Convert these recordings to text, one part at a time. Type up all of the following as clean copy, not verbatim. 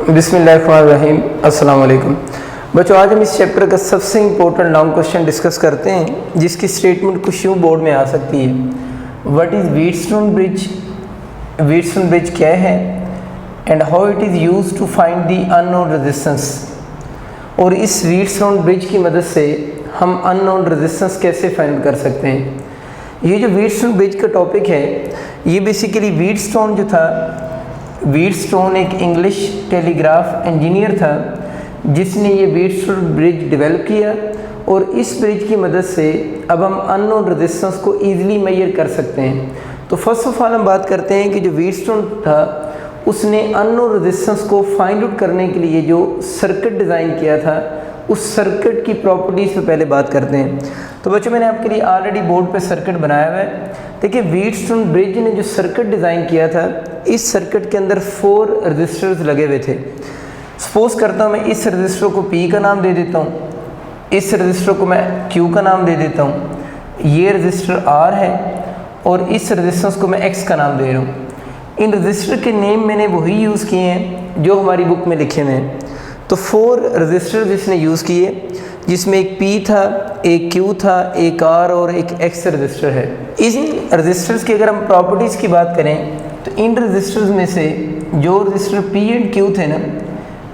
बिस्मिल्लाहिर्रहमानिर्रहीम। अस्सलाम वालेकुम बच्चों, आज हम इस चैप्टर का सबसे इम्पोर्टेंट लॉन्ग क्वेश्चन डिस्कस करते हैं जिसकी स्टेटमेंट कुछ यूँ बोर्ड में आ सकती है। What is Wheatstone bridge? Wheatstone bridge क्या है and how it is used to find the unknown resistance. और इस व्हीटस्टोन ब्रिज की मदद से हम अननोन रेजिस्टेंस कैसे फाइंड कर सकते हैं। ये जो व्हीटस्टोन ब्रिज का टॉपिक है, ये बेसिकली व्हीटस्टोन जो था, व्हीटस्टोन एक इंग्लिश टेलीग्राफ इंजीनियर था जिसने ये व्हीटस्टोन ब्रिज डेवलप किया। और इस ब्रिज की मदद से अब हम अननोन रेजिस्टेंस को ईजिली मेजर कर सकते हैं। तो फर्स्ट ऑफ ऑल हम बात करते हैं कि जो व्हीटस्टोन था उसने अननोन रेजिस्टेंस को फाइंड आउट करने के लिए जो सर्किट डिज़ाइन किया था, उस सर्किट की प्रॉपर्टीज़ पे पहले बात करते हैं। तो बच्चों, मैंने आपके लिए ऑलरेडी बोर्ड पे सर्किट बनाया हुआ है। देखिए, व्हीटस्टोन ब्रिज ने जो सर्किट डिज़ाइन किया था, इस सर्किट के अंदर 4 रजिस्टर्स लगे हुए थे। सपोज करता हूँ मैं इस रजिस्टर को P का नाम दे देता हूँ, इस रजिस्टर को मैं Q का नाम दे देता हूँ, ये रजिस्टर R है और इस रजिस्टेंस को मैं X का नाम दे रहा हूँ। इन रजिस्टर के नेम मैंने वही यूज़ किए हैं जो हमारी बुक में लिखे हुए हैं। तो 4 रजिस्टर जिसने यूज़ किए, जिसमें एक P था, एक Q था, एक R और एक X रजिस्टर है। इन रजिस्टर्स की अगर हम प्रॉपर्टीज़ की बात करें तो इन रजिस्टर्स में से जो रजिस्टर P एंड Q थे ना,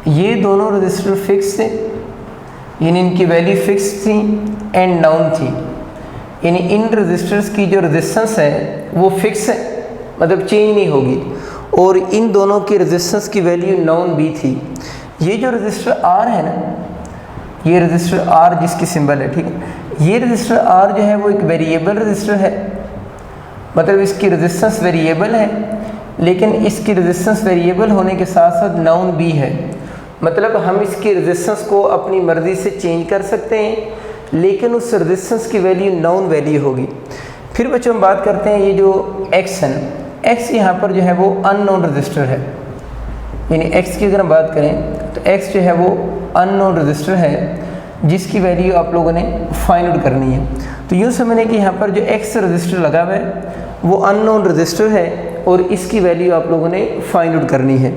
ये दोनों रजिस्टर फिक्स थे, यानी इनकी वैल्यू फिक्स थी एंड नाउन थी। यानी इन रजिस्टर्स की जो रेजिस्टेंस है वो फिक्स है, मतलब चेंज नहीं होगी। और इन दोनों की रेजिस्टेंस की वैल्यू नाउन भी थी। ये जो रजिस्टर R है ना, ये रजिस्टर R जिसकी सिंबल है, ठीक है, ये रजिस्टर R जो है वो एक वेरिएबल रजिस्टर है, मतलब इसकी रेजिस्टेंस वेरिएबल है, लेकिन इसकी रेजिस्टेंस वेरिएबल होने के साथ साथ नाउन भी है। मतलब हम इसकी रेजिस्टेंस को अपनी मर्ज़ी से चेंज कर सकते हैं, लेकिन उस रेजिस्टेंस की वैल्यू नाउन वैल्यू होगी। फिर बच्चों हम बात करते हैं ये जो X है, X यहाँ पर जो है वो अननोन रजिस्टर है। यानी X की अगर हम बात करें तो X जो है वो अननोन रजिस्टर है जिसकी वैल्यू आप लोगों ने फाइंड आउट करनी है। तो यूँ समझने कि यहाँ पर जो X रजिस्टर लगा हुआ है वो अननोन रजिस्टर है और इसकी वैल्यू आप लोगों ने फाइंड आउट करनी है।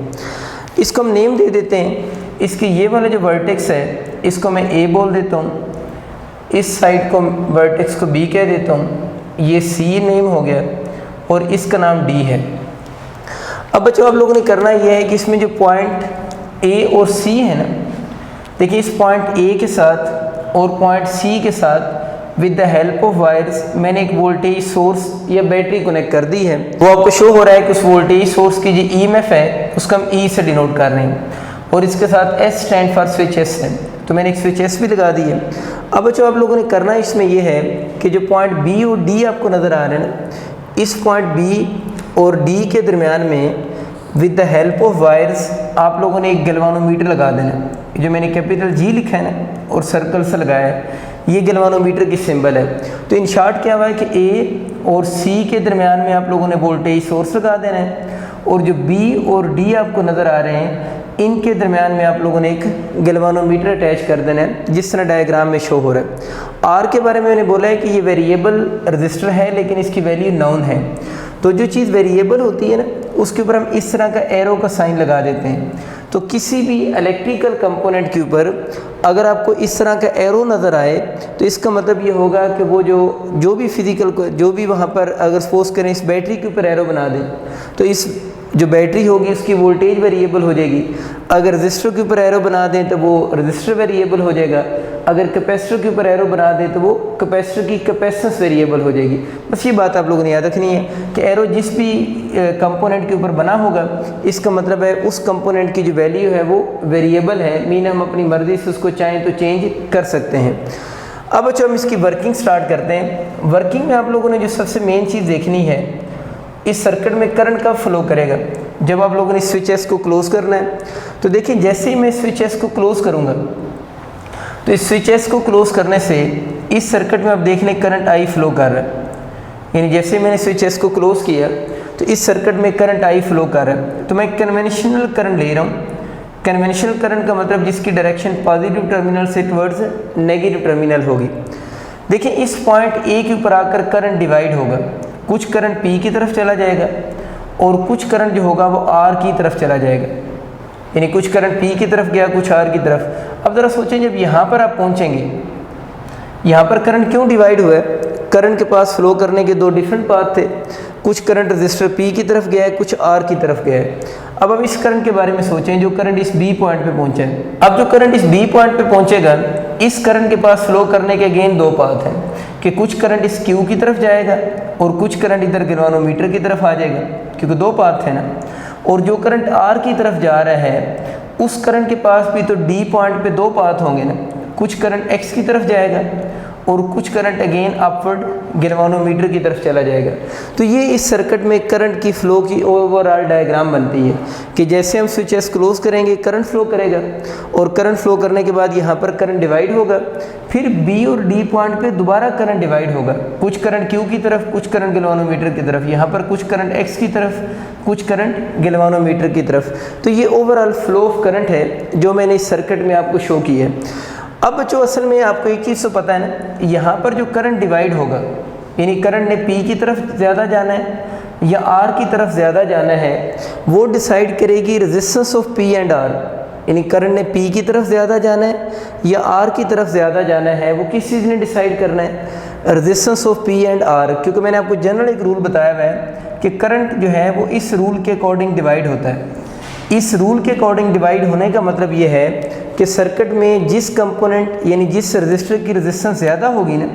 इसको हम नेम दे देते हैं। इसके ये वाला जो वर्टेक्स है इसको मैं A बोल देता हूँ, इस साइड को वर्टेक्स को B कह देता हूँ, ये C नेम हो गया और इसका नाम D है। अब बच्चों आप लोगों ने करना यह है कि इसमें जो पॉइंट A और C है ना, देखिए इस पॉइंट A के साथ और पॉइंट C के साथ with the help of wires मैंने एक वोल्टेज सोर्स या बैटरी कनेक्ट कर दी है। वो आपको शो हो रहा है कि उस वोल्टेज सोर्स की जो EMF है उसको हम E से डिनोट कर रहे हैं और इसके साथ S stand for switch S है, तो मैंने एक स्विच S भी लगा दी है। अब बच्चों आप लोगों ने करना इसमें यह है कि जो पॉइंट B और D आपको नज़र आ रहे हैं ना, इस पॉइंट B और D के दरमियान में with the help of wires आप लोगों ने एक गैल्वानोमीटर लगा देना। जो मैंने कैपिटल G लिखा है ना और सर्कल से लगाया है, ये गैल्वानोमीटर की सिंबल है। तो इन शॉर्ट क्या हुआ है कि A और C के दरमियान में आप लोगों ने वोल्टेज सोर्स लगा देना है और जो B और D आपको नज़र आ रहे हैं इनके दरमियान में आप लोगों ने एक गैल्वानोमीटर अटैच कर देना है, जिस तरह डायग्राम में शो हो रहा है। R के बारे में मैंने बोला है कि ये वेरिएबल रजिस्टर है लेकिन इसकी वैल्यू नाउन है। तो जो चीज़ वेरिएबल होती है ना, उसके ऊपर हम इस तरह का एरो का साइन लगा देते हैं। तो किसी भी इलेक्ट्रिकल कंपोनेंट के ऊपर अगर आपको इस तरह का एरो नज़र आए तो इसका मतलब ये होगा कि वो जो भी फिजिकल को जो भी वहाँ पर अगर सपोज करें इस बैटरी के ऊपर एरो बना दें तो इस जो बैटरी होगी उसकी वोल्टेज वेरिएबल हो जाएगी। अगर रजिस्टर के ऊपर एरो बना दें तो वो रजिस्टर वेरिएबल हो जाएगा। अगर कैपेसिटर के ऊपर एरो बना दें तो वो कैपेसिटर की कैपेसिटेंस वेरिएबल हो जाएगी। बस ये बात आप लोगों ने याद रखनी है कि एरो जिस भी कंपोनेंट के ऊपर बना होगा इसका मतलब है उस कंपोनेंट की जो वैल्यू है वो वेरिएबल है, मीन हम अपनी मर्ज़ी से उसको चाहें तो चेंज कर सकते हैं। अब बच्चों हम इसकी वर्किंग स्टार्ट करते हैं। वर्किंग में आप लोगों ने जो सबसे मेन चीज़ देखनी है, इस सर्किट में करंट कब फ्लो करेगा, जब आप लोगों ने स्विच एस को क्लोज़ करना है। तो देखिए जैसे ही मैं स्विच एस को क्लोज़ करूँगा तो इस स्विच एस को क्लोज़ करने से इस सर्किट में आप देख लें करंट I फ्लो कर रहा है। यानी जैसे ही मैंने स्विच एस को क्लोज़ किया तो इस सर्किट में करंट I फ्लो कर रहा है। तो मैं कन्वेंशनल करंट ले रहा हूँ। कन्वेंशनल करंट का मतलब जिसकी डायरेक्शन पॉजिटिव टर्मिनल से टवर्ड्स नेगेटिव टर्मिनल होगी। देखिए इस पॉइंट A के ऊपर आकर करंट डिवाइड होगा, कुछ करंट P की तरफ चला जाएगा और कुछ करंट जो होगा वो R की तरफ चला जाएगा। यानी कुछ करंट P की तरफ गया, कुछ R की तरफ। अब ज़रा सोचें, जब यहाँ पर आप पहुँचेंगे, यहाँ पर करंट क्यों डिवाइड हुआ है? करंट के पास फ्लो करने के दो डिफरेंट पाथ थे, कुछ करंट रजिस्टर P की तरफ गया है, कुछ R की तरफ गया है। अब हम इस करंट के बारे में सोचें जो करंट इस B पॉइंट पे पहुंचा है। अब जो करंट इस B पॉइंट पे पहुंचेगा, इस करंट के पास फ्लो करने के अगेन दो पाथ हैं कि कुछ करंट इस Q की तरफ जाएगा और कुछ करंट इधर गैल्वेनोमीटर की तरफ आ जाएगा, क्योंकि दो पाथ है ना। और जो करंट R की तरफ जा रहा है, उस करंट के पास भी तो D पॉइंट पे दो पाथ होंगे ना, कुछ करंट X की तरफ जाएगा और कुछ करंट अगेन अपवर्ड गैल्वेनोमीटर की तरफ चला जाएगा। तो ये इस सर्किट में करंट की फ़्लो की ओवरऑल डायग्राम बनती है कि जैसे हम स्विच एस क्लोज करेंगे करंट फ्लो करेगा, और करंट फ्लो करने के बाद यहाँ पर करंट डिवाइड होगा, फिर B और D पॉइंट पे दोबारा करंट डिवाइड होगा, कुछ करंट Q की तरफ, कुछ करंट गैल्वेनोमीटर की तरफ, यहाँ पर कुछ करंट X की तरफ, कुछ करंट गैल्वेनोमीटर की तरफ। तो ये ओवरऑल फ्लो ऑफ करंट है जो मैंने इस सर्किट में आपको शो की है। अब बच्चों असल में आपको एक चीज़ तो पता है ना, यहाँ पर जो करंट डिवाइड होगा, यानी करंट ने P की तरफ ज़्यादा जाना है या R की तरफ ज़्यादा जाना है, वो डिसाइड करेगी resistance of P and R। यानी करंट ने P की तरफ ज़्यादा जाना है या R की तरफ ज़्यादा जाना है, वो किस चीज़ ने डिसाइड करना है? Resistance of P and R। क्योंकि मैंने आपको जनरल एक रूल बताया हुआ है कि करंट जो है वो इस रूल के अकॉर्डिंग डिवाइड होता है। इस रूल के अकॉर्डिंग डिवाइड होने का मतलब ये है कि सर्किट में जिस कंपोनेंट यानी जिस रजिस्टर की रेजिस्टेंस ज़्यादा होगी ना,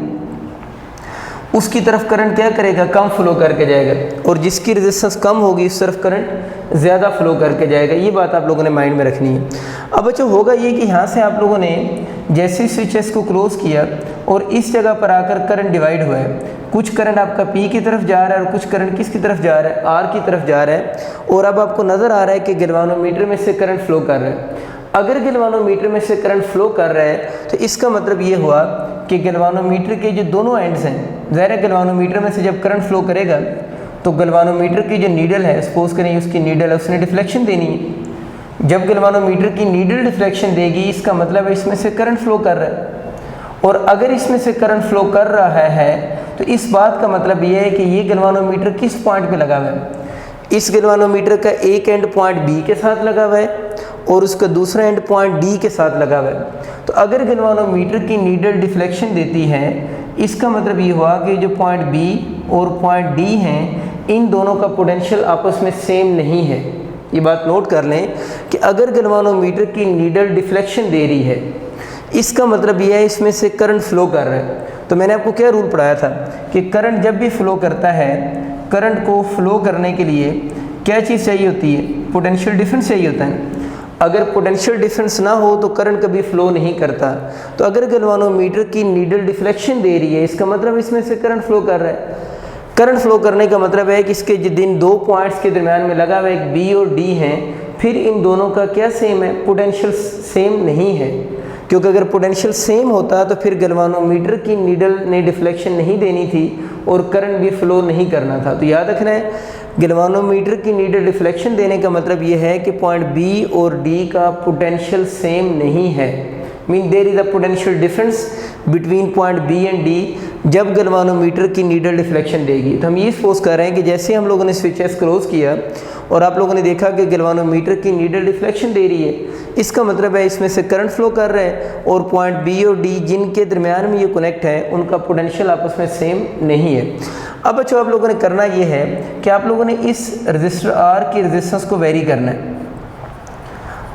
उसकी तरफ करंट क्या करेगा? कम फ्लो करके जाएगा, और जिसकी रेजिस्टेंस कम होगी उस तरफ करंट ज़्यादा फ्लो करके जाएगा। ये बात आप लोगों ने माइंड में रखनी है। अब बच्चों होगा ये कि यहाँ से आप लोगों ने जैसे स्विचेस को क्लोज़ किया और इस जगह पर आकर करंट डिवाइड हुआ है, कुछ करंट आपका P की तरफ जा रहा है और कुछ करंट किसकी तरफ जा रहा है? R की तरफ जा रहा है। और अब आपको नज़र आ रहा है कि गैल्वेनोमीटर में से करंट फ्लो कर रहा है। अगर गैल्वेनोमीटर में से करंट फ्लो कर रहा है तो इसका मतलब ये हुआ कि गैल्वेनोमीटर के जो दोनों एंड्स हैं, ज़ाहिर गैल्वेनोमीटर में से जब करंट फ्लो करेगा तो गैल्वेनोमीटर की जो नीडल है, सपोज करें उसकी नीडल है, उसने डिफ्लेक्शन देनी है। जब गैल्वेनोमीटर की नीडल डिफ्लेक्शन देगी, इसका मतलब है इसमें से करंट फ्लो कर रहा है। और अगर इसमें से करंट फ्लो कर रहा है तो इस बात का मतलब ये है कि ये गैल्वेनोमीटर किस पॉइंट पे लगा हुआ है? इस गैल्वेनोमीटर का एक एंड पॉइंट B के साथ लगा हुआ है और उसका दूसरा एंड पॉइंट D के साथ लगा हुआ है। तो अगर गैल्वेनोमीटर की नीडल डिफ्लेक्शन देती है, इसका मतलब ये हुआ कि जो पॉइंट B और पॉइंट D हैं, इन दोनों का पोटेंशियल आपस में सेम नहीं है। ये बात नोट कर लें कि अगर गैल्वेनोमीटर की नीडल डिफ्लेक्शन दे रही है, इसका मतलब ये है इसमें से करंट फ्लो कर रहा है। तो मैंने आपको क्या रूल पढ़ाया था कि करंट जब भी फ्लो करता है, करंट को फ्लो करने के लिए क्या चीज़ चाहिए होती है? पोटेंशियल डिफरेंस चाहिए होता है। अगर पोटेंशियल डिफरेंस ना हो तो करंट कभी फ्लो नहीं करता। तो अगर गैल्वेनोमीटर की नीडल डिफ्लेक्शन दे रही है, इसका मतलब इसमें से करंट फ्लो कर रहा है। करंट फ्लो करने का मतलब है कि इसके जिन दो पॉइंट्स के दरमियान में लगा हुआ एक B और D हैं, फिर इन दोनों का क्या सेम है? पोटेंशियल सेम नहीं है। क्योंकि अगर पोटेंशियल सेम होता तो फिर गैल्वेनोमीटर की नीडल ने डिफ्लेक्शन नहीं देनी थी और करंट भी फ्लो नहीं करना था। तो याद रखना है, गैल्वेनोमीटर की नीडल डिफ्लेक्शन देने का मतलब ये है कि पॉइंट B और D का पोटेंशियल सेम नहीं है। Mean there is a potential difference between point B and D जब गैल्वेनोमीटर की नीडल डिफ्लेक्शन देगी। तो हम ये सपोज कर रहे हैं कि जैसे हम लोगों ने स्विचेस क्लोज किया और आप लोगों ने देखा कि गैल्वेनोमीटर की नीडल डिफ्लेक्शन दे रही है, इसका मतलब है इसमें से करंट फ्लो कर रहे हैं और पॉइंट B और D जिनके दरमियान में ये कनेक्ट है, उनका पोटेंशियल आपस में सेम नहीं है। अब बच्चों आप लोगों ने करना ये है कि आप लोगों ने इस रजिस्टर R की रेजिस्टेंस को वेरी करना है।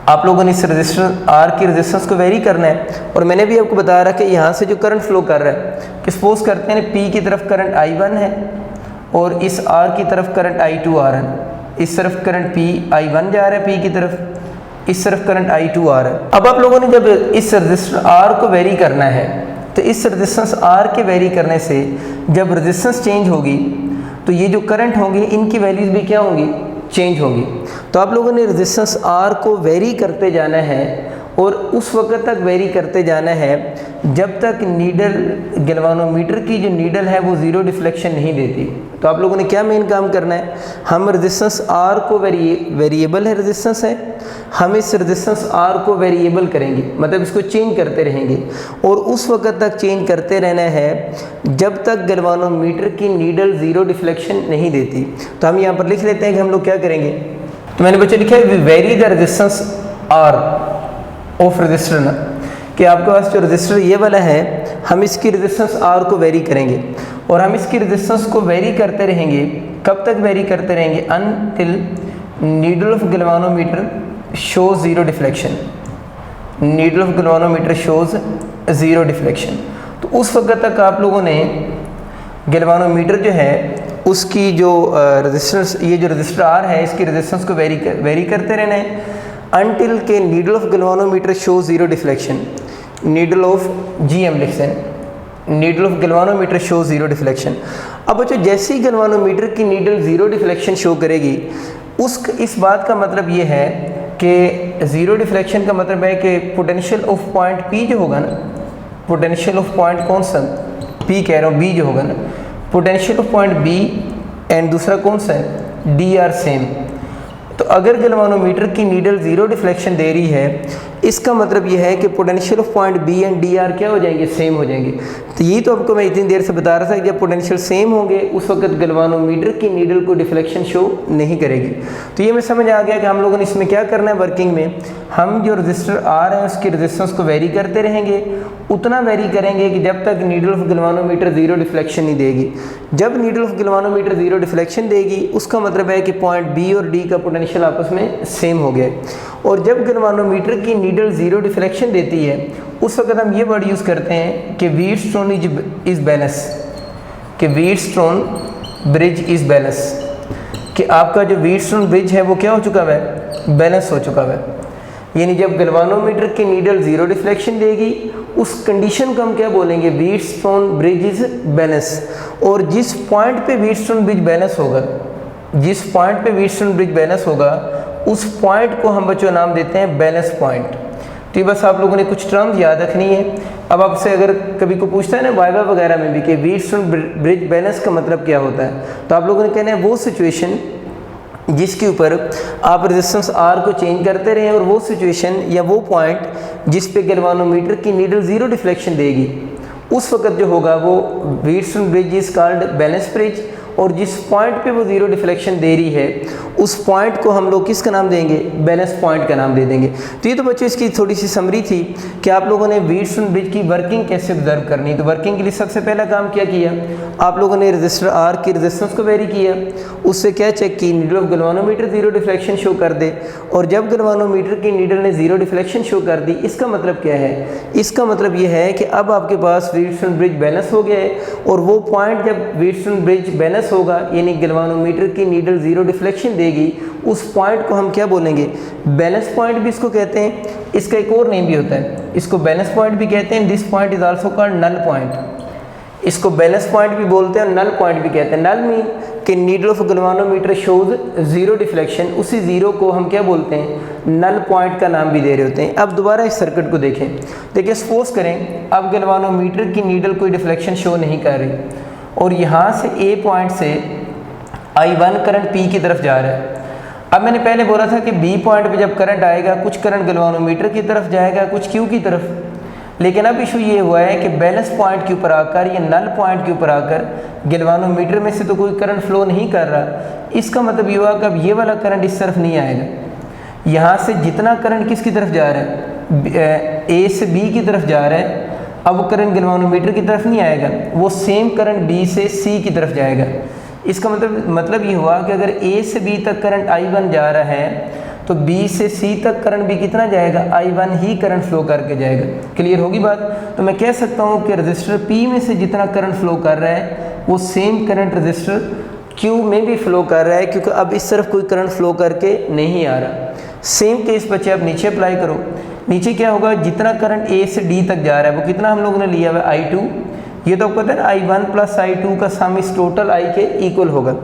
आप लोगों ने इस रजिस्टर R की रेजिस्टेंस को वेरी करना है। और मैंने भी आपको बता रहा कि यहाँ से जो करंट फ्लो कर रहा है, कि सपोज करते हैं P की तरफ करंट I1 है और इस R की तरफ करंट I2 आ रहा है। इस तरफ करंट I1 जा रहा है P की तरफ, इस तरफ करंट I2 आ रहा है। अब आप लोगों ने जब इस रजिस्टर R को वेरी करना है तो इस रेजिस्टेंस R के वेरी करने से जब रेजिस्टेंस चेंज होगी तो ये जो करंट होंगे इनकी वैल्यूज़ भी क्या होंगी? चेंज होगी। तो आप लोगों ने रेजिस्टेंस R को वेरी करते जाना है और उस वक्त तक वेरी करते जाना है जब तक नीडल गैल्वेनोमीटर की जो नीडल है वो ज़ीरो डिफ्लेक्शन नहीं देती। तो आप लोगों ने क्या मेन काम करना है, हम रेजिस्टेंस R को वेरिएबल है रेजिस्टेंस है, हम इस रेजिस्टेंस R को वेरिएबल करेंगे, मतलब इसको चेंज करते रहेंगे और उस वक्त तक चेंज करते रहना है जब तक गैल्वेनोमीटर की नीडल ज़ीरो डिफ्लेक्शन नहीं देती। तो हम यहाँ पर लिख लेते हैं कि हम लोग क्या करेंगे। तो मैंने बच्चे लिखा है we vary the resistance R of resistor ना, कि आपके पास जो रजिस्टर ये वाला है, हम इसकी रेजिस्टेंस आर को वेरी करेंगे और हम इसकी रेजिस्टेंस को वेरी करते रहेंगे। कब तक वेरी करते रहेंगे? Until needle of galvanometer shows zero deflection. Needle of galvanometer shows zero deflection. तो उस वक्त तक आप लोगों ने गैल्वानोमीटर जो है उसकी जो रेजिस्टेंस, ये जो रजिस्टर आर है, इसकी रेजिस्टेंस को वेरी करते रहना है अनटिल के needle of galvanometer show zero deflection. Needle of GM लिखते हैं, needle of galvanometer show zero deflection. अब बच्चों जैसे ही गैल्वानोमीटर की नीडल ज़ीरो डिफ्लेक्शन शो करेगी, इस बात का मतलब ये है कि ज़ीरो डिफ्लेक्शन का मतलब है कि पोटेंशियल ऑफ पॉइंट P जो होगा ना, पोटेंशियल ऑफ पॉइंट कौन सा P कह रहा हूँ, B जो होगा ना, potential of point B and दूसरा कौन सा है D आर सेम। तो अगर गैल्वानोमीटर की नीडल ज़ीरो डिफ्लेक्शन दे रही है, इसका मतलब यह है कि potential of point B and D are क्या हो जाएंगे? सेम हो जाएंगे। तो यही तो आपको मैं इतनी देर से बता रहा था कि जब पोटेंशियल सेम होंगे उस वक्त गैल्वानोमीटर की नीडल को डिफ्लेक्शन शो नहीं करेगी। तो ये मैं समझ आ गया कि हम लोगों ने इसमें क्या करना है वर्किंग में, हम जो रजिस्टर आर है उसकी रेजिस्टेंस को वेरी करते रहेंगे, उतना वेरी करेंगे कि जब तक needle of galvanometer zero deflection नहीं देगी। जब needle of galvanometer zero deflection देगी उसका मतलब है कि पॉइंट B और D का पोटेंशियल आपस में सेम हो गया। और जब गैल्वानोमीटर की नीडल ज़ीरो डिफ्लेक्शन देती है उस वक्त हम ये वर्ड यूज़ करते हैं कि व्हीटस्टोन इज़ बैलेंस, कि व्हीटस्टोन ब्रिज इज़ बैलेंस, कि आपका जो व्हीटस्टोन ब्रिज है वो क्या हो चुका है? बैलेंस हो चुका है। यानी जब गैल्वानोमीटर की नीडल ज़ीरो डिफ्लेक्शन देगी उस कंडीशन को हम क्या बोलेंगे? Wheatstone bridge is balance. और जिस पॉइंट पे व्हीटस्टोन ब्रिज बैलेंस होगा, जिस पॉइंट पे व्हीटस्टोन ब्रिज बैलेंस होगा उस पॉइंट को हम बच्चों नाम देते हैं बैलेंस पॉइंट। तो ये बस आप लोगों ने कुछ टर्म्स याद रखनी है। अब आपसे अगर कभी को पूछता है ना वाइवा वगैरह में भी कि व्हीटस्टोन ब्रिज बैलेंस का मतलब क्या होता है, तो आप लोगों ने कहना है वो सिचुएशन जिसके ऊपर आप रेजिस्टेंस आर को चेंज करते रहें और वो सिचुएशन या वो पॉइंट जिस पे गैल्वानोमीटर की नीडल ज़ीरो डिफ्लेक्शन देगी, उस वक्त जो होगा वो Wheatstone bridge is called balance bridge. और जिस पॉइंट पे वो ज़ीरो डिफ्लेक्शन दे रही है उस पॉइंट को हम लोग किसका नाम देंगे? बैलेंस पॉइंट का नाम दे देंगे। तो ये तो बच्चों इसकी थोड़ी सी समरी थी कि आप लोगों ने व्हीटस्टोन ब्रिज की वर्किंग कैसे ऑब्जर्व करनी। तो वर्किंग के लिए सबसे पहला काम क्या किया? आप लोगों ने रजिस्टर आर की रेजिस्टेंस को वेरी किया, उससे क्या चेक की? Needle of galvanometer zero deflection show कर दे। और जब गैल्वानोमीटर की नीडल ने ज़ीरो डिफ्लेक्शन शो कर दी, इसका मतलब क्या है? इसका मतलब ये है कि अब आपके पास व्हीटस्टोन ब्रिज बैलेंस हो गया है। और वो पॉइंट जब व्हीटस्टोन ब्रिज बैलेंस होगा यानी गैल्वानोमीटर की नीडल ज़ीरो डिफ्लेक्शन देगी, उस पॉइंट को हम क्या बोलेंगे? बैलेंस पॉइंट भी इसको कहते हैं। इसका एक और नेम भी होता है, इसको बैलेंस पॉइंट भी कहते हैं। This point is also called null point. इसको बैलेंस पॉइंट भी बोलते हैं और नल पॉइंट भी कहते हैं। नल मीन कि needle of galvanometer shows zero deflection, उसी ज़ीरो को हम क्या बोलते हैं? नल पॉइंट का नाम भी दे रहे होते हैं। अब दोबारा इस सर्किट को देखें। देखिए सपोज करें अब गैल्वानोमीटर की नीडल कोई डिफ्लेक्शन शो नहीं कर रही और यहाँ से ए पॉइंट से I1 करंट P की तरफ जा रहा है। अब मैंने पहले बोला था कि B पॉइंट पे जब करंट आएगा कुछ करंट गैल्वानोमीटर की तरफ जाएगा, कुछ Q की तरफ। लेकिन अब इशू ये हुआ है कि बैलेंस पॉइंट के ऊपर आकर या नल पॉइंट के ऊपर आकर गैल्वानोमीटर में से तो कोई करंट फ्लो नहीं कर रहा। इसका मतलब ये हुआ कि अब ये वाला करंट इस तरफ नहीं आएगा। यहाँ से जितना करंट किसकी तरफ जा रहा है? A से B की तरफ जा रहा है। अब वो करंट गैल्वानोमीटर की तरफ नहीं आएगा, वो सेम करंट B से C की तरफ जाएगा। इसका मतलब ये हुआ कि अगर A से B तक करंट I1 जा रहा है तो B से C तक करंट भी कितना जाएगा? I1 ही करंट फ्लो करके जाएगा। क्लियर होगी बात? तो मैं कह सकता हूँ कि रजिस्टर P में से जितना करंट फ्लो कर रहा है वो सेम करंट रजिस्टर Q में भी फ्लो कर रहा है, क्योंकि अब इस तरफ कोई करंट फ्लो करके नहीं आ रहा। सेम केस बच्चे अब नीचे अप्लाई करो। नीचे क्या होगा? जितना करंट A से D तक जा रहा है वो कितना हम लोगों ने लिया हुआ है? I2। ये तो आपको पता है ना I1 प्लस I2 का सम इस टोटल I के इक्वल होगा।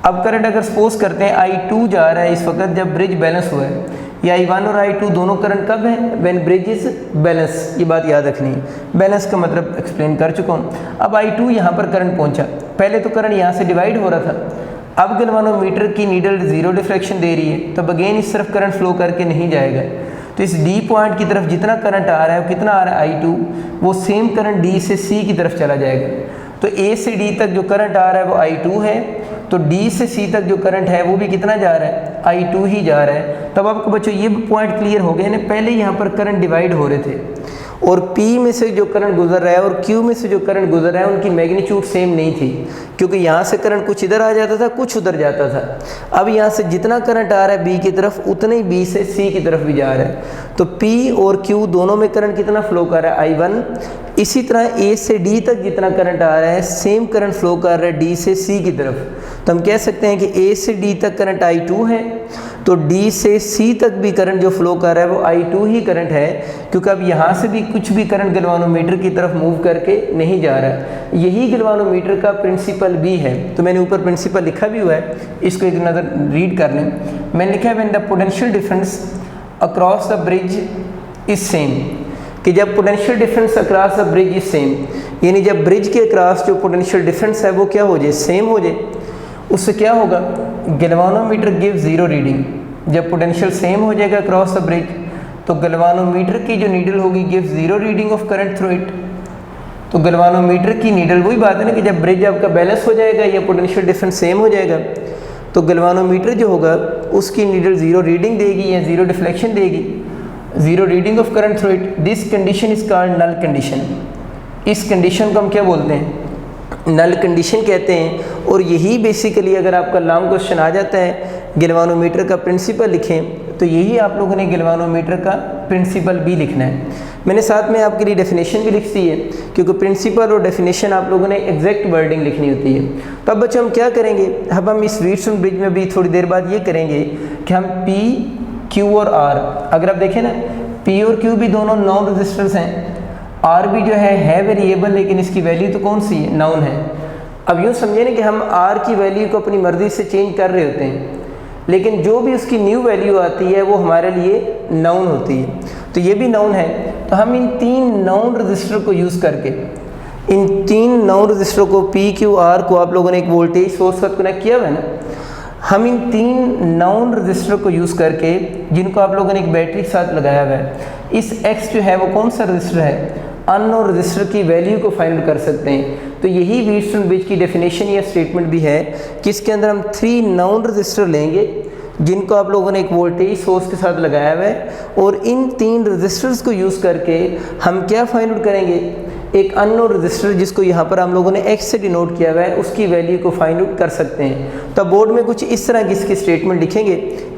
अब करंट अगर सपोज करते हैं I2 जा रहा है इस वक्त जब ब्रिज बैलेंस हुआ है, या I1 और I2 दोनों करंट कब है? When bridge is balance. ये बात याद रखनी है। बैलेंस का मतलब एक्सप्लेन कर चुका हूँ। अब I2 यहाँ पर करंट पहुँचा, पहले तो करंट यहाँ से डिवाइड हो रहा था। अब गैल्वानोमीटर की नीडल ज़ीरो डिफ्लेक्शन दे रही है, तब अगेन इस तरफ करंट फ्लो करके नहीं जाएगा। तो इस D पॉइंट की तरफ जितना करंट आ रहा है वो कितना आ रहा है? I2। वो सेम करंट D से C की तरफ चला जाएगा। तो A से D तक जो करंट आ रहा है वो I2 है, तो D से C तक जो करंट है वो भी कितना जा रहा है? I2 ही जा रहा है। तब आपको बच्चों ये पॉइंट क्लियर हो गए ना, पहले यहाँ पर करंट डिवाइड हो रहे थे और P में से जो करंट गुजर रहा है और Q में से जो करंट गुजर रहा है उनकी मैग्नीट्यूड सेम नहीं थी, क्योंकि यहाँ से करंट कुछ इधर आ जाता था, कुछ उधर जाता था। अब यहाँ से जितना करंट आ रहा है B की तरफ, उतना ही B से C की तरफ भी जा रहा है। तो P और Q दोनों में करंट कितना फ्लो कर रहा है, I1। इसी तरह A से D तक जितना करंट आ रहा है, सेम करंट फ्लो कर रहा है D से C की तरफ। तो हम कह सकते हैं कि A से D तक करंट I2 है, तो D से C तक भी करंट जो फ्लो कर रहा है वो I2 ही करंट है, क्योंकि अब यहाँ से भी कुछ भी करंट गैल्वानोमीटर की तरफ मूव करके नहीं जा रहा है। यही गैल्वानोमीटर का प्रिंसिपल भी है। तो मैंने ऊपर प्रिंसिपल लिखा भी हुआ है, इसको एक नज़र रीड कर लें। मैंने लिखा है when the potential difference across the bridge is same, कि जब potential difference across the bridge is same, यानी जब ब्रिज के अक्रॉस जो पोटेंशियल डिफरेंस है वो क्या हो जाए, सेम हो जाए। उससे क्या होगा, गैल्वानोमीटर गिव जीरो रीडिंग। जब पोटेंशियल सेम हो जाएगा अक्रॉस द ब्रिज, तो गैल्वानोमीटर की जो नीडल होगी give zero reading of current through it. तो गैल्वानोमीटर की नीडल, वही बात है ना कि जब ब्रिज आपका बैलेंस हो जाएगा या पोटेंशियल डिफरेंस सेम हो जाएगा, तो गैल्वानोमीटर जो होगा उसकी नीडल जीरो रीडिंग देगी या जीरो डिफ्लेक्शन देगी, zero reading of current through it. This condition is called null condition. इस कंडीशन को हम क्या बोलते हैं, नल कंडीशन कहते हैं। और यही बेसिकली अगर आपका लॉन्ग क्वेश्चन आ जाता है गैल्वानोमीटर का प्रिंसिपल लिखें, तो यही आप लोगों ने गैल्वानोमीटर का प्रिंसिपल भी लिखना है। मैंने साथ में आपके लिए डेफिनेशन भी लिख दी है, क्योंकि प्रिंसिपल और डेफिनेशन आप लोगों ने एग्जैक्ट वर्डिंग लिखनी होती है। तो अब बच्चों हम क्या करेंगे, अब हम इस व्हीटस्टोन ब्रिज में भी थोड़ी देर बाद ये करेंगे कि हम P, Q और R, अगर आप देखें ना P और Q भी दोनों नॉन रजिस्टर्स हैं, R भी जो है वेरिएबल, लेकिन इसकी वैल्यू तो कौन सी है, नाउन है। अब यूँ समझे ना कि हम R की वैल्यू को अपनी मर्ज़ी से चेंज कर रहे होते हैं, लेकिन जो भी उसकी न्यू वैल्यू आती है वो हमारे लिए नाउन होती है। तो ये भी नाउन है। तो हम इन तीन नाउन रजिस्टर को यूज़ करके, इन तीन नाउन रजिस्टरों को P, Q, R को आप लोगों ने एक वोल्टेज सोर्स साथ कनेक्ट किया हुआ है ना, हम इन तीन नाउन रजिस्टर को यूज़ करके, जिनको आप लोगों ने एक बैटरी के साथ लगाया हुआ है, इस X जो है वो कौन सा रजिस्टर है, अननोन रजिस्टर की वैल्यू को फाइंड कर सकते हैं। तो यही व्हीटस्टोन ब्रिज की डेफिनेशन या स्टेटमेंट भी है कि इसके अंदर हम 3 नाउन रजिस्टर लेंगे जिनको आप लोगों ने एक वोल्टेज सोर्स के साथ लगाया हुआ है, और इन 3 रजिस्टर्स को यूज़ करके हम क्या फाइंड आउट करेंगे, एक अननोन रजिस्टर जिसको यहाँ पर हम लोगों ने X से डिनोट किया हुआ है, उसकी वैल्यू को फाइंड आउट कर सकते हैं। तो बोर्ड में कुछ इस तरह की इसकी स्टेटमेंट लिखेंगे,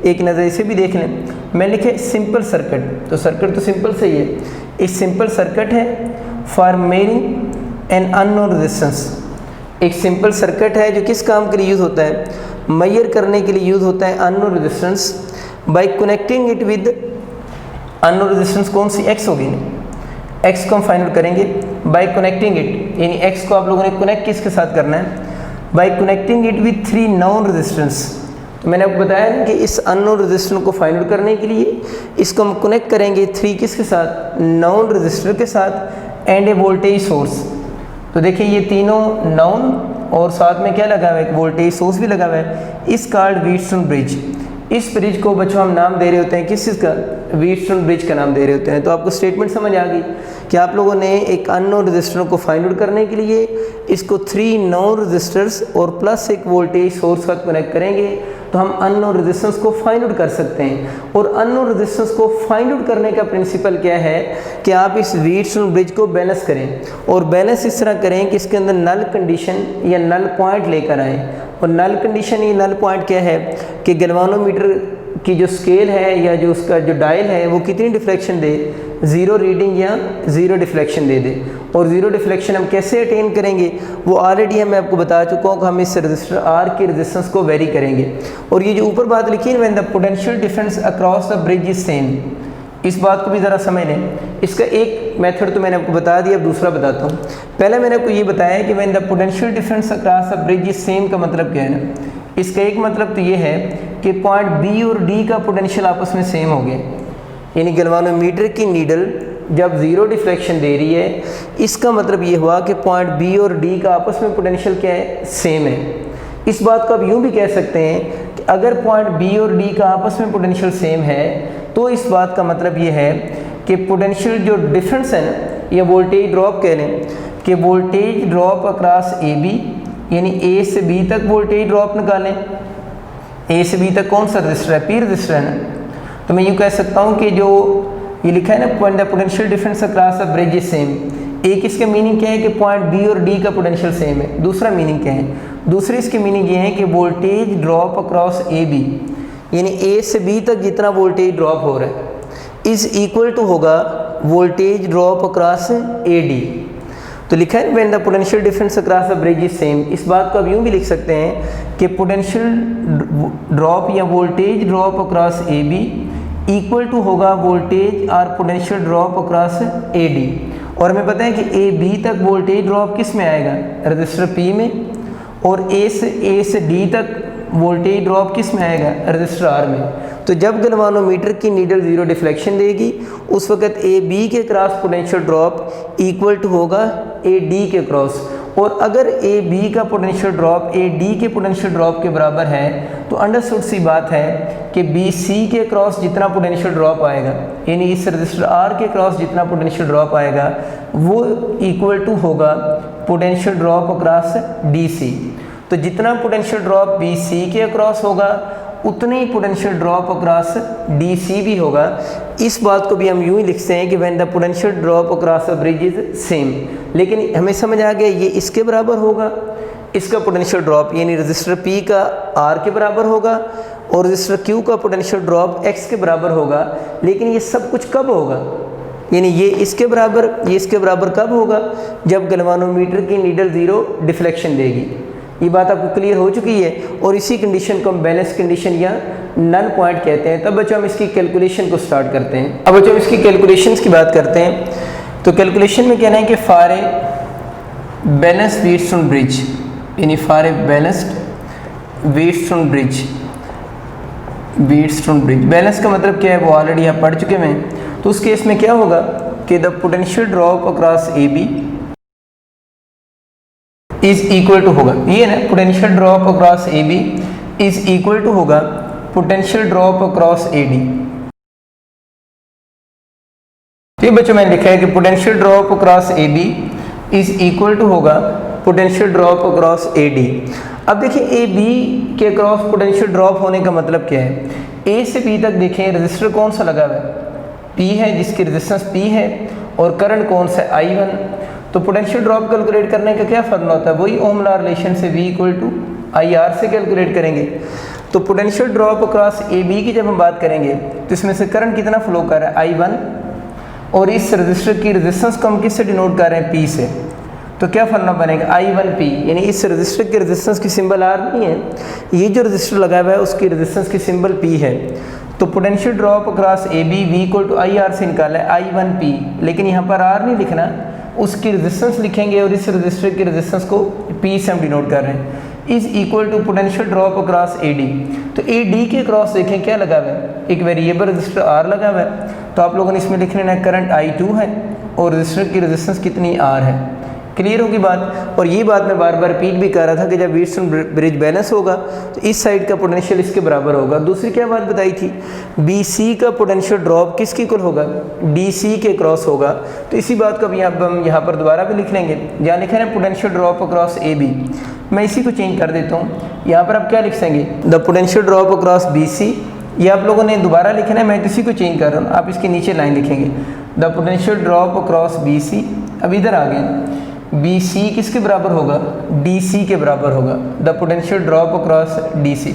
एक नज़र इसे भी देख लें। मैं लिखे सिंपल सर्किट, तो सर्किट तो सिंपल सही है। इस सिंपल सर्किट है for measuring an unknown resistance. एक सिंपल सर्किट है जो किस काम के लिए यूज़ होता है, मेजर करने के लिए यूज़ होता है unknown resistance, bye connecting it with unknown resistance कौन सी, X होगी ना, X को हम फाइंड आउट करेंगे बाय कनेक्टिंग इट, यानी X को आप लोगों ने कनेक्ट किसके साथ करना है, bye connecting it with 3 noun resistance. तो मैंने आपको बताया ना कि इस अननोन रजिस्टर को फाइंड आउट करने के लिए इसको हम कनेक्ट करेंगे 3 किसके साथ, नाउन रजिस्टर के साथ एंड ए वोल्टेज सोर्स। तो देखिए ये तीनों नाउन और साथ में क्या लगा हुआ है, एक वोल्टेज सोर्स भी लगा हुआ है। इस कॉल्ड व्हीटस्टोन ब्रिज। इस ब्रिज को बच्चों हम नाम दे रहे होते हैं किस चीज़ का, व्हीटस्टोन ब्रिज का नाम दे रहे होते हैं। तो आपको स्टेटमेंट समझ आ गई कि आप लोगों ने एक अननोन रजिस्टर को फाइंड आउट करने के लिए इसको 3 नाउन रजिस्टर्स और प्लस एक वोल्टेज सोर्स का कनेक्ट करेंगे, तो हम अननोन रेजिस्टेंस को फाइंड आउट कर सकते हैं। और अननोन रेजिस्टेंस को फाइंड आउट करने का प्रिंसिपल क्या है कि आप इस व्हीटस्टोन ब्रिज को बैलेंस करें, और बैलेंस इस तरह करें कि इसके अंदर नल कंडीशन या नल पॉइंट लेकर आएँ। और नल कंडीशन या नल पॉइंट क्या है कि गैल्वानोमीटर की जो स्केल है या जो उसका जो डायल है वो कितनी डिफ्लेक्शन दे, 0 रीडिंग या 0 डिफ्लेक्शन दे दे। और 0 डिफ्लेक्शन हम कैसे अटेन करेंगे, वो ऑलरेडी मैं आपको बता चुका हूँ कि हम इस रजिस्टर R की रेजिस्टेंस को वेरी करेंगे। और ये जो ऊपर बात लिखी है, when the potential difference across the bridge is same, इस बात को भी ज़रा समझ लें। इसका एक मेथड तो मैंने आपको बता दिया, अब दूसरा बताता हूँ। पहले मैंने आपको ये बताया कि when the potential difference across the bridge is same का मतलब क्या है ना, इसका एक मतलब तो ये है कि पॉइंट B और D का पोटेंशियल आपस में सेम हो गया, यानी गैल्वानोमीटर की नीडल जब 0 डिफ्लेक्शन दे रही है, इसका मतलब ये हुआ कि पॉइंट B और D का आपस में पोटेंशियल क्या है, सेम है। इस बात को आप यूँ भी कह सकते हैं कि अगर पॉइंट B और D का आपस में पोटेंशियल सेम है, तो इस बात का मतलब ये है कि पोटेंशियल जो डिफरेंस है ना, या वोल्टेज ड्रॉप कह लें कि वोल्टेज ड्रॉप अक्रॉस AB, यानी A से B तक वोल्टेज ड्रॉप निकालें, ए से बी तक कौन सा रजिस्टर है, पी रजिस्टर है ना। तो मैं यूँ कह सकता हूँ कि जो ये लिखा है ना point the potential difference across the bridge is same, एक इसका मीनिंग क्या है कि पॉइंट बी और डी का पोटेंशियल सेम है। दूसरा मीनिंग क्या है, दूसरी इसकी मीनिंग ये है कि voltage drop across A B, यानी ए से बी तक जितना वोल्टेज ड्रॉप हो रहा है इज इक्वल टू होगा voltage drop across A D. तो लिखा है when the potential difference across the bridge is same. इस बात को अब यूँ भी लिख सकते हैं कि पोटेंशियल ड्रॉप या voltage drop across A B equal to होगा वोल्टेज और potential drop across A D. और हमें पता है कि ए बी तक वोल्टेज ड्रॉप किस में आएगा, रजिस्टर पी में, और ए से डी तक वोल्टेज ड्रॉप किस में आएगा, रजिस्टर आर में। तो जब गैल्वानोमीटर की नीडल जीरो डिफ्लेक्शन देगी उस वक्त ए बी के cross potential drop equal to होगा ए डी के क्रॉस। और अगर ए बी का पोटेंशियल ड्रॉप ए डी के पोटेंशियल ड्रॉप के बराबर है तो अंडरस्टूड सी बात है कि बी सी के क्रॉस जितना पोटेंशियल ड्रॉप आएगा, यानी इस रजिस्टर आर के क्रॉस जितना पोटेंशियल ड्रॉप आएगा वो इक्वल टू होगा potential drop across D C. तो जितना पोटेंशियल ड्रॉप बी सी के अक्रॉस होगा उतने ही potential drop across D C भी होगा। इस बात को भी हम यूँ ही लिखते हैं कि when the potential drop across the bridge is same. लेकिन हमें समझ आ गया ये इसके बराबर होगा, इसका पोटेंशियल ड्रॉप यानी रजिस्टर पी का आर के बराबर होगा और रजिस्टर क्यू का पोटेंशियल ड्रॉप एक्स के बराबर होगा। लेकिन ये सब कुछ कब होगा, यानी ये इसके बराबर कब होगा, जब गैल्वानोमीटर की नीडल जीरो डिफ्लेक्शन देगी। ये बात आपको क्लियर हो चुकी है। और इसी कंडीशन को हम बैलेंस कंडीशन या नल पॉइंट कहते हैं। तब बच्चों हम इसकी कैलकुलेशन को स्टार्ट करते हैं। अब बच्चों हम इसकी कैलकुलेशंस की बात करते हैं। तो कैलकुलेशन में कहना है कि for a balanced Wheatstone bridge, यानी for a balanced Wheatstone bridge, balance का मतलब क्या है वो ऑलरेडी आप पढ़ चुके हैं। तो उस केस में क्या होगा कि the potential drop across A B is equal to होगा, ये ना potential drop across A B is equal to होगा potential drop across A D. ठीक बच्चों मैंने लिखा है कि potential drop across A B is equal to होगा potential drop across A D. अब देखिए ए बी के अक्रॉस पोटेंशियल ड्रॉप होने का मतलब क्या है, ए से बी तक देखें रजिस्टर कौन सा लगा हुआ है, पी है, जिसकी रेजिस्टेंस पी है और करंट कौन सा है, I1। तो पोटेंशियल ड्रॉप कैलकुलेट करने का क्या फॉर्मूला होता है, वही ओम लॉ रिलेशन से V इक्वल टू IR से कैलकुलेट करेंगे। तो पोटेंशियल ड्रॉप अक्रॉस AB की जब हम बात करेंगे तो इसमें से करंट कितना फ्लो कर रहा है, I1, और इस रजिस्टर की रेजिस्टेंस को हम किससे डिनोट कर रहे हैं, P से। तो क्या फॉर्मूला बनेगा, I1P, यानी इस रजिस्टर की रेजिस्टेंस की सिंबल R नहीं है, ये जो रजिस्टर लगा हुआ है उसकी रेजिस्टेंस की सिंबल P है। तो potential drop across AB V equal to IR से निकाला है I1P, लेकिन यहाँ पर R नहीं लिखना, उसकी रेजिस्टेंस लिखेंगे और इस रजिस्टर की रेजिस्टेंस को P से हम डिनोट कर रहे हैं, is equal to potential drop across AD। तो AD के क्रॉस देखें क्या लगा हुआ है, एक वेरिएबल रजिस्टर R लगा हुआ है। तो आप लोगों ने इसमें लिख लेना है करंट I2 है और रजिस्टर की रेजिस्टेंस कितनी R है। क्लियर होगी बात। और ये बात मैं बार बार रिपीट भी कर रहा था कि जब व्हीटस्टोन ब्रिज बैलेंस होगा तो इस साइड का पोटेंशियल इसके बराबर होगा। दूसरी क्या बात बताई थी, BC का पोटेंशियल ड्रॉप किसके इक्वल होगा, DC के क्रॉस होगा। तो इसी बात को अब हम यहाँ पर दोबारा भी लिख लेंगे, जहाँ लिखा है पोटेंशियल ड्रॉप अक्रॉस AB, मैं इसी को चेंज कर देता हूँ। यहाँ पर आप क्या लिख सकेंगे, the potential drop across BC, ये आप लोगों ने दोबारा लिखना है, मैं इसी को चेंज कर रहा हूँ, आप इसके नीचे लाइन लिखेंगे the potential drop across BC। अब इधर आ गए, BC किसके बराबर होगा, DC के बराबर होगा, the potential drop across DC।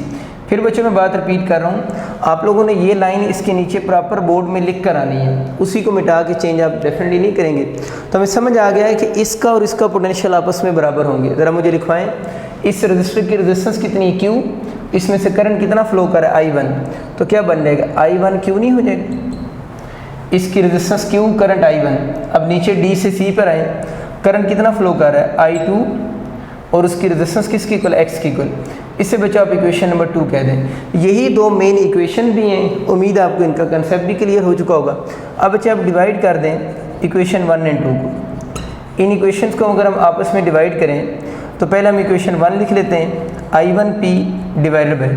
फिर बच्चों मैं बात रिपीट कर रहा हूँ, आप लोगों ने ये लाइन इसके नीचे प्रॉपर बोर्ड में लिख कर आनी है, उसी को मिटा के चेंज आप डेफिनेटली नहीं करेंगे। तो हमें समझ आ गया है कि इसका और इसका पोटेंशियल आपस में बराबर होंगे। ज़रा मुझे लिखवाएं, इस रजिस्टर की रेजिस्टेंस कितनी है Q, इसमें से करंट कितना फ्लो कर रहा है I1, तो क्या बन जाएगा I1Q नहीं हो जाएगा, इसकी रेजिस्टेंस Q, करंट I1। अब नीचे D से C पर आए, करंट कितना फ्लो कर रहा है I2 और उसकी रेजिस्टेंस किसकी इक्वल, X की इक्वल। इससे बच्चों आप इक्वेशन नंबर 2 कह दें। यही दो मेन इक्वेशन भी हैं, उम्मीद है आपको इनका कंसेप्ट भी क्लियर हो चुका होगा। अब बच्चे आप डिवाइड कर दें इक्वेशन 1 और 2 को। इन इक्वेशंस को अगर हम आपस में डिवाइड करें तो पहले हम इक्वेशन 1 लिख लेते हैं, I1P डिवाइडेड बाय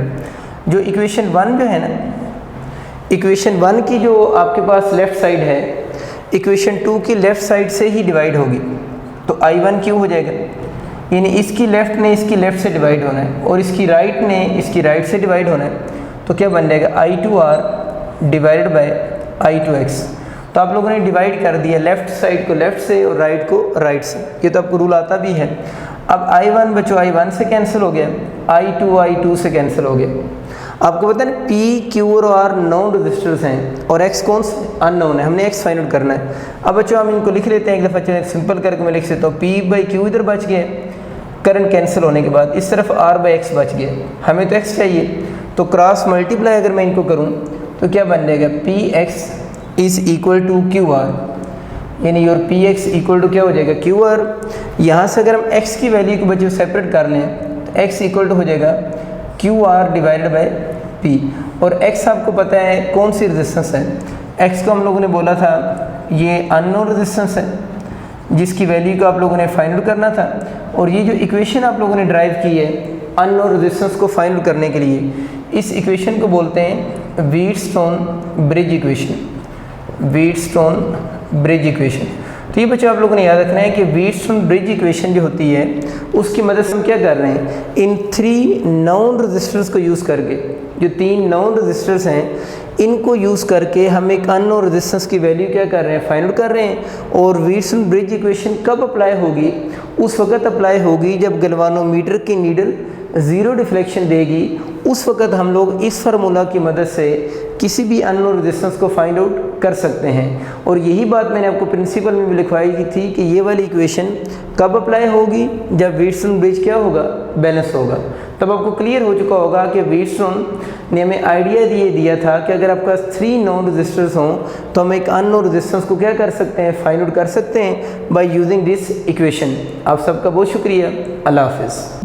जो इक्वेशन 1 जो है ना, इक्वेशन 1 की जो आपके पास लेफ्ट साइड है इक्वेशन 2 की लेफ्ट साइड से ही डिवाइड होगी। तो I1Q हो जाएगा, यानी इसकी लेफ़्ट ने इसकी लेफ़्ट से डिवाइड होना है और इसकी राइट ने इसकी राइट से डिवाइड होना है, तो क्या बन जाएगा I2R डिवाइडेड बाय I2X। तो आप लोगों ने डिवाइड कर दिया लेफ़्ट साइड को लेफ़्ट से और राइट को राइट से, ये तो आपको रूल आता भी है। अब I1 बच्चों I1 से कैंसिल हो गया, I2 से कैंसिल हो गया। आपको पता है ना P, Q और R नोन रजिस्टर्स हैं और X कौन से अननोन है, हमने X फाइंड आउट करना है। अब बच्चों हम इनको लिख लेते हैं एक दफ़ा, चलिए सिंपल करके मैं लिख सकता हूँ P/Q इधर बच गया, करंट कैंसिल होने के बाद इस तरफ R/X बच गया, हमें तो X चाहिए, तो क्रॉस मल्टीप्लाई अगर मैं इनको करूँ तो क्या बन जाएगा Px is equal to QR, यानी योर Px इक्वल टू क्या हो जाएगा QR। यहाँ से अगर हम x की वैल्यू को बच्चों सेपरेट कर लें तो x इक्वल टू हो जाएगा QR डिवाइडेड बाय P, और x आपको पता है कौन सी रेजिस्टेंस है, x को हम लोगों ने बोला था ये अननोन रेजिस्टेंस है जिसकी वैल्यू को आप लोगों ने फाइंड आउट करना था, और ये जो इक्वेशन आप लोगों ने ड्राइव की है अननोन रेजिस्टेंस को फाइंड आउट करने के लिए, इस इक्वेशन को बोलते हैं Wheatstone bridge equation, Wheatstone bridge equation. तो ये बच्चों आप लोगों ने याद रखना है कि व्हीटस्टोन ब्रिज इक्वेशन जो होती है उसकी मदद से हम क्या कर रहे हैं, इन 3 नॉन रेजिस्टर्स को यूज़ करके, जो 3 नॉन रेजिस्टर्स हैं इनको यूज़ करके हम एक अननोन रेजिस्टेंस की वैल्यू क्या कर रहे हैं, फाइंड आउट कर रहे हैं। और व्हीटस्टोन ब्रिज इक्वेशन कब अप्लाई होगी, उस वक्त अप्लाई होगी जब गैल्वानोमीटर की नीडल 0 डिफ्लेक्शन देगी, उस वक्त हम लोग इस फार्मूला की मदद से किसी भी अननोन रेजिस्टेंस को फाइंड आउट कर सकते हैं। और यही बात मैंने आपको प्रिंसिपल में भी लिखवाई की थी कि ये वाली इक्वेशन कब अप्लाई होगी, जब व्हीटस्टोन ब्रिज क्या होगा, बैलेंस होगा। तब आपको क्लियर हो चुका होगा कि व्हीटस्टोन ने हमें आइडिया दिया था कि अगर आपके पास 3 नॉन रेजिस्टर्स हों तो हम एक अननोन रेजिस्टेंस को क्या कर सकते हैं, फाइंड आउट कर सकते हैं बाय यूजिंग दिस इक्वेशन। आप सबका बहुत शुक्रिया, अल्लाह हाफिज़।